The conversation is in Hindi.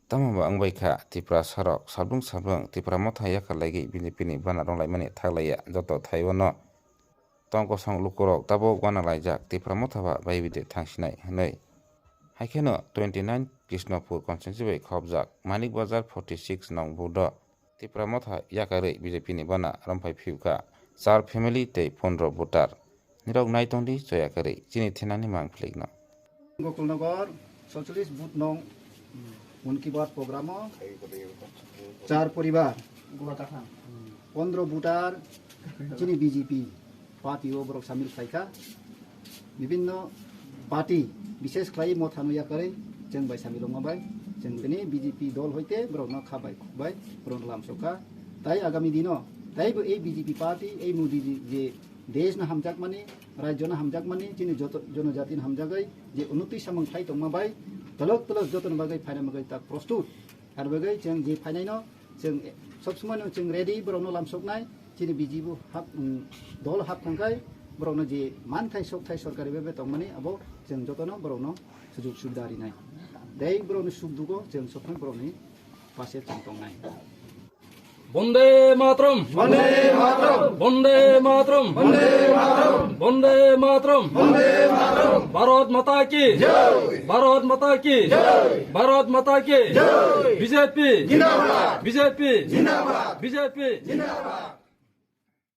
Tama ba ang baikha tipra sarok sabung tipra mothaya khalagi BJP bana ronglaimani thaglaya joto thaiwano tongko song lukurok tabo gwana laijak tipra mothaba baibide thangsinai hanai haikeno 29 Krishnapur constituency bai khobjak Manik Bazar 46 nong budo tipra motha yakare BJP bana ramphai phiuka 4 family tei 15 voter nirok naitongdi choyakare chini thenani mangphlikno Gokulnagar 47 booth नौ उनकी बात प्रोग्राम 4 परिवार 15 बुटार चिनी बीजेपी पार्टी ओब्रक शामिल खाइका विभिन्न पार्टी विशेष खाई मोथानुया करे जों बाय शामिल माबाय जों बेनि बीजेपी दल होइते ब्रौना खाबाय खुबाय ब्रौन लामसका ताई आगामी दिनो ताइबो ए बीजेपी पार्टी ए मोदी जे देश ना हमजाक माने राज्य ना हमजाक माने चिनी जनजाति ना हमजागै जे उन्नति समंथाय तंमाबाय तलक तलक जतन बागै फाइना मगै ता प्रस्तुत आर बागै जों जे फाइनायनो जों सब समय जों रेडी ब्रौनो लामसकनाय चिनी बीजेपी हाब दल हाब थांगाय ब्रौनो जे मानथाय सकथाय सरकारि बेबे तंमाने आबो जों जतन ब्रौनो सुजुग सुबिदा रिनाय दै ब्रौनो सुख दुगो जों सफाय ब्रौनि पासे थांतंनाय वंदे मातरम वंदे मातरम वंदे मातरम वंदे मातरम वंदे मातरम वंदे मातरम भारत माता की जय भारत माता की जय भारत माता की जय बीजेपी जिंदाबाद बीजेपी जिंदाबाद बीजेपी जिंदाबाद।